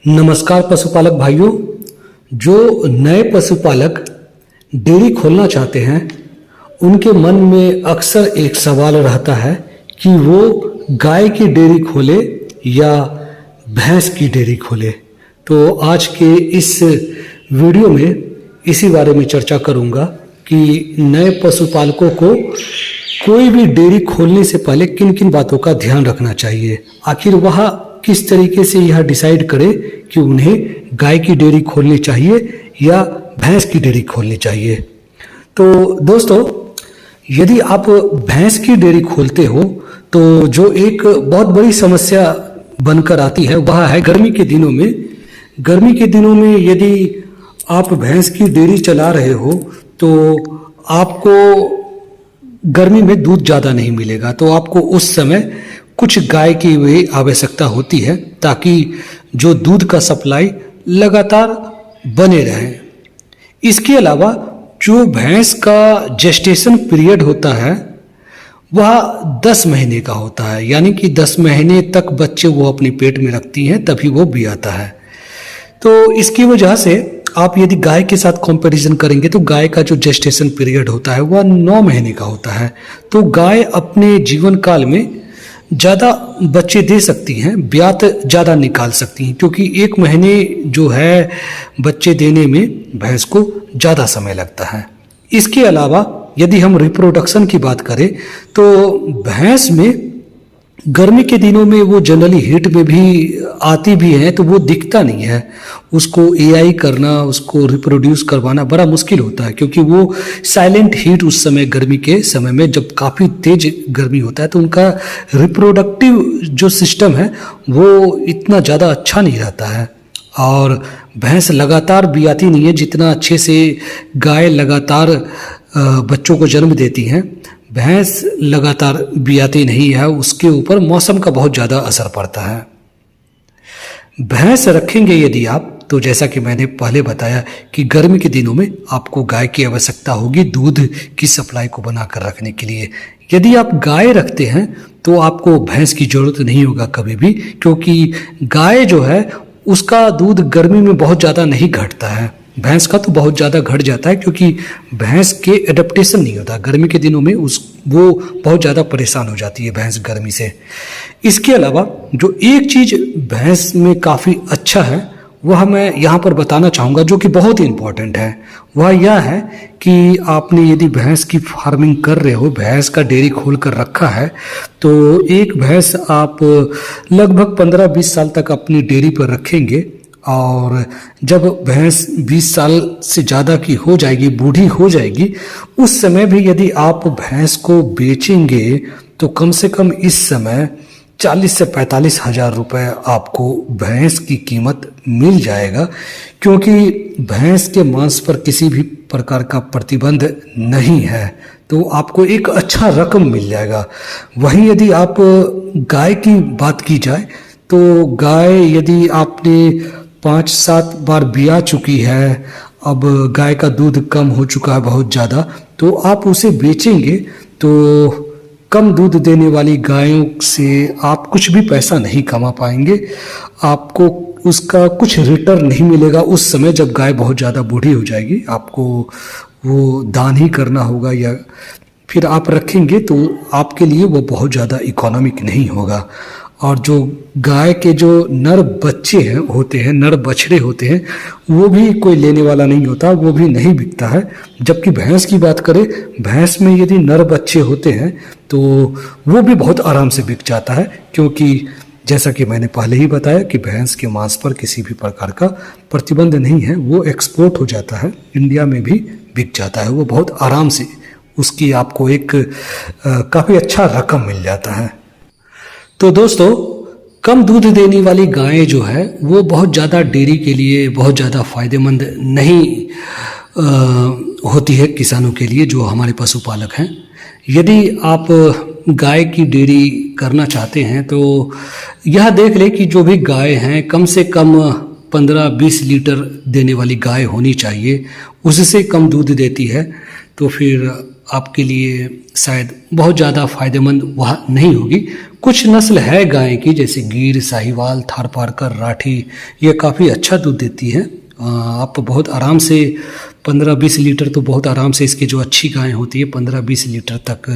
नमस्कार पशुपालक भाइयों। जो नए पशुपालक डेयरी खोलना चाहते हैं उनके मन में अक्सर एक सवाल रहता है कि वो गाय की डेयरी खोले या भैंस की डेयरी खोले। तो आज के इस वीडियो में इसी बारे में चर्चा करूंगा कि नए पशुपालकों को कोई भी डेयरी खोलने से पहले किन किन बातों का ध्यान रखना चाहिए, आखिर वह किस तरीके से यह डिसाइड करे कि उन्हें गाय की डेयरी खोलनी चाहिए या भैंस की डेयरी खोलनी चाहिए। तो दोस्तों, यदि आप भैंस की डेयरी खोलते हो तो जो एक बहुत बड़ी समस्या बनकर आती है वह है गर्मी के दिनों में। गर्मी के दिनों में यदि आप भैंस की डेयरी चला रहे हो तो आपको गर्मी में दूध ज़्यादा नहीं मिलेगा, तो आपको उस समय कुछ गाय की भी आवश्यकता होती है ताकि जो दूध का सप्लाई लगातार बने रहे। इसके अलावा जो भैंस का जेस्टेशन पीरियड होता है वह 10 महीने का होता है, यानी कि 10 महीने तक बच्चे वो अपने पेट में रखती हैं तभी वो ब्याता है। तो इसकी वजह से आप यदि गाय के साथ कंपैरिजन करेंगे तो गाय का जो जेस्टेशन पीरियड होता है वह 9 महीने का होता है। तो गाय अपने जीवन काल में ज़्यादा बच्चे दे सकती हैं, ब्यात ज़्यादा निकाल सकती हैं, क्योंकि 1 महीने जो है बच्चे देने में भैंस को ज़्यादा समय लगता है। इसके अलावा यदि हम रिप्रोडक्शन की बात करें तो भैंस में गर्मी के दिनों में वो जनरली हीट में भी आती भी है तो वो दिखता नहीं है। उसको एआई करना, उसको रिप्रोड्यूस करवाना बड़ा मुश्किल होता है, क्योंकि वो साइलेंट हीट उस समय गर्मी के समय में जब काफ़ी तेज गर्मी होता है तो उनका रिप्रोडक्टिव जो सिस्टम है वो इतना ज़्यादा अच्छा नहीं रहता है। और भैंस लगातार ब्याती नहीं है जितना अच्छे से गाय लगातार बच्चों को जन्म देती हैं। भैंस लगातार ब्याती नहीं है, उसके ऊपर मौसम का बहुत ज़्यादा असर पड़ता है। भैंस रखेंगे यदि आप तो जैसा कि मैंने पहले बताया कि गर्मी के दिनों में आपको गाय की आवश्यकता होगी दूध की सप्लाई को बनाकर रखने के लिए। यदि आप गाय रखते हैं तो आपको भैंस की ज़रूरत नहीं होगा कभी भी, क्योंकि गाय जो है उसका दूध गर्मी में बहुत ज़्यादा नहीं घटता है। भैंस का तो बहुत ज़्यादा घट जाता है, क्योंकि भैंस के एडेप्टेशन नहीं होता गर्मी के दिनों में, वो बहुत ज़्यादा परेशान हो जाती है भैंस गर्मी से। इसके अलावा जो एक चीज़ भैंस में काफ़ी अच्छा है वह मैं यहाँ पर बताना चाहूँगा, जो कि बहुत ही इम्पोर्टेंट है। वह यह है कि आपने यदि भैंस की फार्मिंग कर रहे हो, भैंस का डेयरी खोल कर रखा है, तो एक भैंस आप लगभग 15-20 साल तक अपनी डेयरी पर रखेंगे। और जब भैंस 20 साल से ज़्यादा की हो जाएगी, बूढ़ी हो जाएगी, उस समय भी यदि आप भैंस को बेचेंगे तो कम से कम इस समय 40 से 45 हज़ार रुपये आपको भैंस की कीमत मिल जाएगा, क्योंकि भैंस के मांस पर किसी भी प्रकार का प्रतिबंध नहीं है, तो आपको एक अच्छा रकम मिल जाएगा। वहीं यदि आप गाय की बात की जाए तो गाय यदि आपने 5-7 बार ब्या चुकी है, अब गाय का दूध कम हो चुका है बहुत ज़्यादा, तो आप उसे बेचेंगे तो कम दूध देने वाली गायों से आप कुछ भी पैसा नहीं कमा पाएंगे। आपको उसका कुछ रिटर्न नहीं मिलेगा उस समय जब गाय बहुत ज़्यादा बूढ़ी हो जाएगी। आपको वो दान ही करना होगा या फिर आप रखेंगे तो आपके लिए वो बहुत ज़्यादा इकोनॉमिक नहीं होगा। और जो गाय के जो नर बच्चे हैं होते हैं, नर बछड़े होते हैं, वो भी कोई लेने वाला नहीं होता, वो भी नहीं बिकता है। जबकि भैंस की बात करें, भैंस में यदि नर बच्चे होते हैं तो वो भी बहुत आराम से बिक जाता है, क्योंकि जैसा कि मैंने पहले ही बताया कि भैंस के मांस पर किसी भी प्रकार का प्रतिबंध नहीं है, वो एक्सपोर्ट हो जाता है, इंडिया में भी बिक जाता है, वो बहुत आराम से उसकी आपको एक काफ़ी अच्छा रकम मिल जाता है। तो दोस्तों, कम दूध देने वाली गायें जो है वो बहुत ज़्यादा डेयरी के लिए बहुत ज़्यादा फ़ायदेमंद नहीं होती है किसानों के लिए जो हमारे पशुपालक हैं। यदि आप गाय की डेयरी करना चाहते हैं तो यह देख लें कि जो भी गाय हैं कम से कम 15-20 लीटर देने वाली गाय होनी चाहिए। उससे कम दूध देती है तो फिर आपके लिए शायद बहुत ज़्यादा फ़ायदेमंद वह नहीं होगी। कुछ नस्ल है गाय की जैसे गिर, साहिवाल, थारपारकर, राठी, ये काफ़ी अच्छा दूध देती है। आप बहुत आराम से 15-20 लीटर तो बहुत आराम से इसकी जो अच्छी गाय होती है 15-20 लीटर तक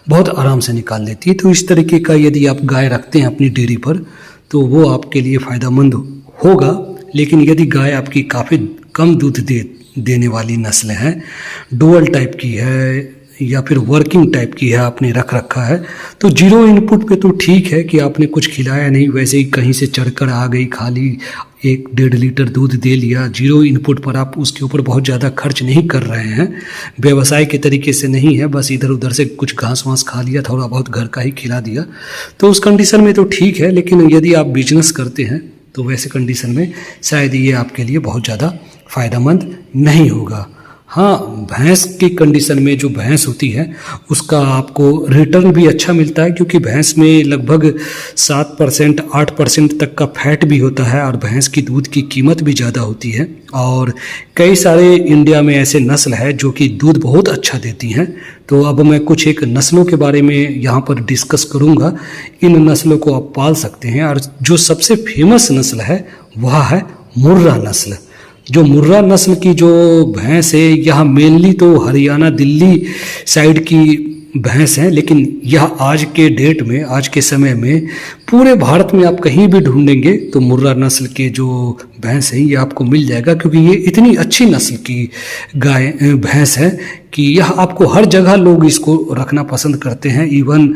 बहुत आराम से निकाल लेती है। तो इस तरीके का यदि आप गाय रखते हैं अपनी डेयरी पर तो वो आपके लिए फ़ायदेमंद होगा। लेकिन यदि गाय आपकी काफ़ी कम दूध देने वाली नस्ल है, डुअल टाइप की है या फिर वर्किंग टाइप की है, आपने रख रखा है, तो जीरो इनपुट पे तो ठीक है कि आपने कुछ खिलाया नहीं, वैसे ही कहीं से चढ़कर आ गई, खाली 1-1.5 लीटर दूध दे लिया। जीरो इनपुट पर आप उसके ऊपर बहुत ज़्यादा खर्च नहीं कर रहे हैं, व्यवसाय के तरीके से नहीं है, बस इधर उधर से कुछ घास वास खा लिया, थोड़ा बहुत घर का ही खिला दिया, तो उस कंडीशन में तो ठीक है। लेकिन यदि आप बिजनेस करते हैं तो वैसे कंडीशन में शायद ये आपके लिए बहुत ज़्यादा फ़ायदेमंद नहीं होगा। हाँ, भैंस की कंडीशन में जो भैंस होती है उसका आपको रिटर्न भी अच्छा मिलता है, क्योंकि भैंस में लगभग 7% 8% तक का फैट भी होता है और भैंस की दूध की कीमत भी ज़्यादा होती है। और कई सारे इंडिया में ऐसे नस्ल है जो कि दूध बहुत अच्छा देती हैं। तो अब मैं कुछ एक नस्लों के बारे में यहाँ पर डिस्कस करूँगा। इन नस्लों को आप पाल सकते हैं। और जो सबसे फेमस नस्ल है वह है मुर्रा नस्ल। जो मुर्रा नस्ल की जो भैंस है, यहाँ मेनली तो हरियाणा, दिल्ली साइड की भैंस है, लेकिन यह आज के डेट में, आज के समय में पूरे भारत में आप कहीं भी ढूंढेंगे तो मुर्रा नस्ल के जो भैंस है ये आपको मिल जाएगा, क्योंकि ये इतनी अच्छी नस्ल की गाय भैंस है कि यह आपको हर जगह लोग इसको रखना पसंद करते हैं। इवन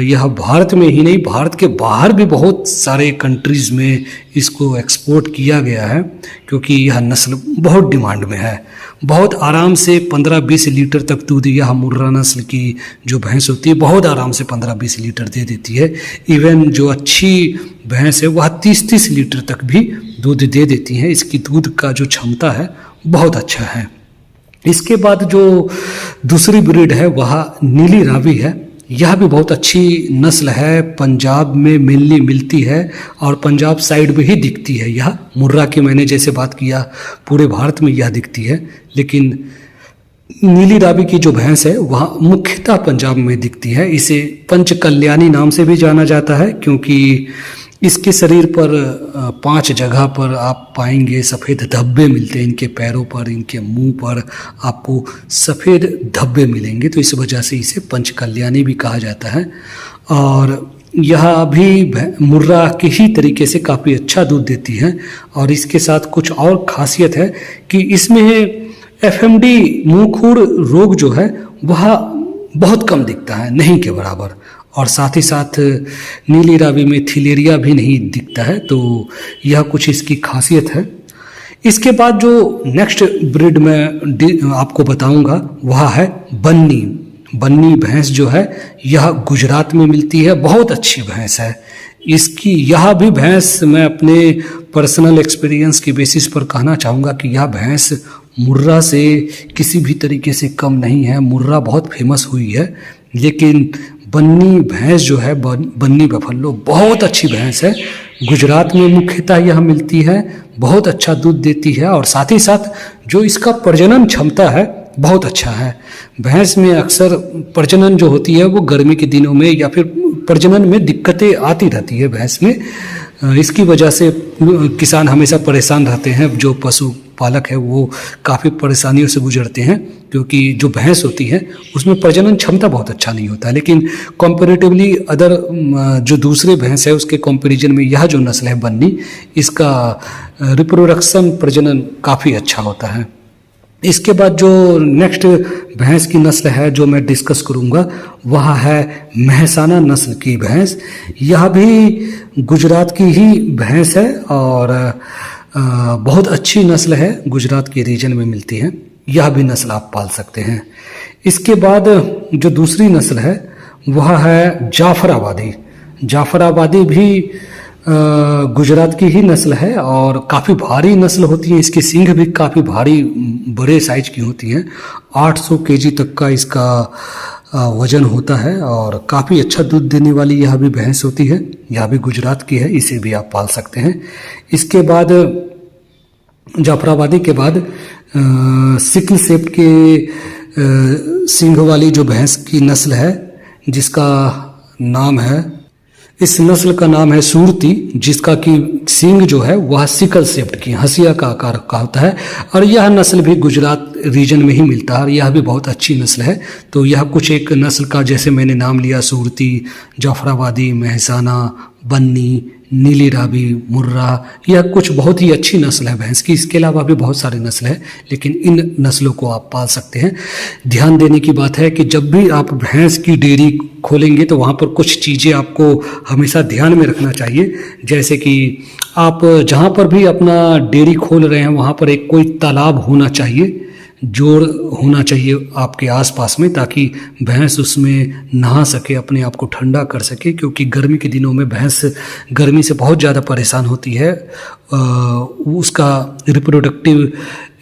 यह भारत में ही नहीं, भारत के बाहर भी बहुत सारे कंट्रीज़ में इसको एक्सपोर्ट किया गया है, क्योंकि यह नस्ल बहुत डिमांड में है। बहुत आराम से 15-20 लीटर तक दूध यह मुर्रा नस्ल की जो भैंस होती है बहुत आराम से 15-20 लीटर दे देती है। इवन जो अच्छी भैंस है वह 30-30 लीटर तक भी दूध दे देती है। इसकी दूध का जो क्षमता है बहुत अच्छा है। इसके बाद जो दूसरी ब्रीड है वह नीली रावी है। यह भी बहुत अच्छी नस्ल है, पंजाब में मेनली मिलती है और पंजाब साइड में ही दिखती है। यह मुर्रा की मैंने जैसे बात किया पूरे भारत में यह दिखती है, लेकिन नीली रावी की जो भैंस है वह मुख्यतः पंजाब में दिखती है। इसे पंच कल्याणी नाम से भी जाना जाता है, क्योंकि इसके शरीर पर 5 जगह पर आप पाएंगे सफ़ेद धब्बे मिलते हैं। इनके पैरों पर, इनके मुंह पर आपको सफ़ेद धब्बे मिलेंगे, तो इस वजह से इसे पंच कल्याणी भी कहा जाता है। और यह भी मुर्रा के ही तरीके से काफ़ी अच्छा दूध देती है। और इसके साथ कुछ और खासियत है कि इसमें FMD मुंहखुर रोग जो है वह बहुत कम दिखता है, नहीं के बराबर। और साथ ही साथ नीली रावी में थिलेरिया भी नहीं दिखता है, तो यह कुछ इसकी खासियत है। इसके बाद जो नेक्स्ट ब्रीड में आपको बताऊंगा वह है बन्नी। बन्नी भैंस जो है यह गुजरात में मिलती है, बहुत अच्छी भैंस है। इसकी यह भी भैंस मैं अपने पर्सनल एक्सपीरियंस की बेसिस पर कहना चाहूँगा कि यह भैंस मुर्रा से किसी भी तरीके से कम नहीं है। मुर्रा बहुत फेमस हुई है, लेकिन बन्नी भैंस जो है, बन्नी बफल्लो बहुत अच्छी भैंस है। गुजरात में मुख्यतः यह मिलती है, बहुत अच्छा दूध देती है। और साथ ही साथ जो इसका प्रजनन क्षमता है बहुत अच्छा है। भैंस में अक्सर प्रजनन जो होती है वो गर्मी के दिनों में या फिर प्रजनन में दिक्कतें आती रहती है भैंस में। इसकी वजह से किसान हमेशा परेशान रहते हैं, जो पशु पालक है वो काफ़ी परेशानियों से गुजरते हैं, क्योंकि जो भैंस होती है उसमें प्रजनन क्षमता बहुत अच्छा नहीं होता है। लेकिन कंपैरेटिवली अदर जो दूसरे भैंस है उसके कंपैरिजन में यह जो नस्ल है बन्नी, इसका रिप्रोडक्शन प्रजनन काफ़ी अच्छा होता है। इसके बाद जो नेक्स्ट भैंस की नस्ल है जो मैं डिस्कस करूंगा वह है मेहसाना नस्ल की भैंस। यह भी गुजरात की ही भैंस है और बहुत अच्छी नस्ल है, गुजरात के रीजन में मिलती है। यह भी नस्ल आप पाल सकते हैं। इसके बाद जो दूसरी नस्ल है वह है जाफराबादी। जाफराबादी भी गुजरात की ही नस्ल है और काफ़ी भारी नस्ल होती है। इसकी सींग भी काफ़ी भारी बड़े साइज की होती हैं। 800 केजी तक का इसका वजन होता है और काफ़ी अच्छा दूध देने वाली यह भी भैंस होती है। यह भी गुजरात की है, इसे भी आप पाल सकते हैं। इसके बाद जाफराबादी के बाद सिकल सेप के सींग वाली जो भैंस की नस्ल है जिसका नाम है इस नस्ल का नाम है सूरती, जिसका कि सींग जो है वह सिकल शेप्ड की हंसिया का आकार का होता है। और यह नस्ल भी गुजरात रीजन में ही मिलता है और यह भी बहुत अच्छी नस्ल है। तो यह कुछ एक नस्ल का जैसे मैंने नाम लिया सूरती, जाफराबादी, महसाना, बन्नी, नीली रावी, मुर्रा, यह कुछ बहुत ही अच्छी नस्ल है भैंस की। इसके अलावा भी बहुत सारी नस्ल है, लेकिन इन नस्लों को आप पाल सकते हैं। ध्यान देने की बात है कि जब भी आप भैंस की डेयरी खोलेंगे तो वहाँ पर कुछ चीज़ें आपको हमेशा ध्यान में रखना चाहिए। जैसे कि आप जहाँ पर भी अपना डेयरी खोल रहे हैं वहाँ पर एक कोई तालाब होना चाहिए, जोड़ होना चाहिए आपके आसपास में, ताकि भैंस उसमें नहा सके, अपने आप को ठंडा कर सके। क्योंकि गर्मी के दिनों में भैंस गर्मी से बहुत ज़्यादा परेशान होती है। उसका रिप्रोडक्टिव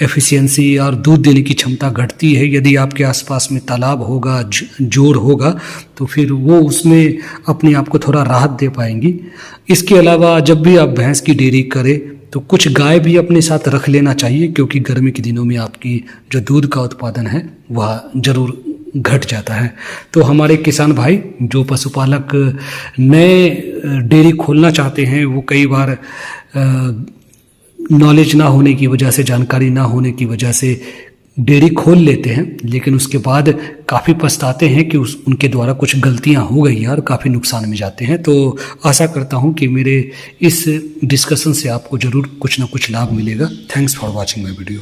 एफिशिएंसी और दूध देने की क्षमता घटती है। यदि आपके आसपास में तालाब होगा, जोड़ होगा, तो फिर वो उसमें अपने आप को थोड़ा राहत दे पाएंगी। इसके अलावा जब भी आप भैंस की डेयरी करें तो कुछ गाय भी अपने साथ रख लेना चाहिए, क्योंकि गर्मी के दिनों में आपकी जो दूध का उत्पादन है वह ज़रूर घट जाता है। तो हमारे किसान भाई जो पशुपालक नए डेयरी खोलना चाहते हैं, वो कई बार नॉलेज ना होने की वजह से, जानकारी ना होने की वजह से डेयरी खोल लेते हैं, लेकिन उसके बाद काफ़ी पछताते हैं कि उनके द्वारा कुछ गलतियां हो गई हैं और काफ़ी नुकसान में जाते हैं। तो आशा करता हूं कि मेरे इस डिस्कशन से आपको ज़रूर कुछ ना कुछ लाभ मिलेगा। Thanks for watching my video.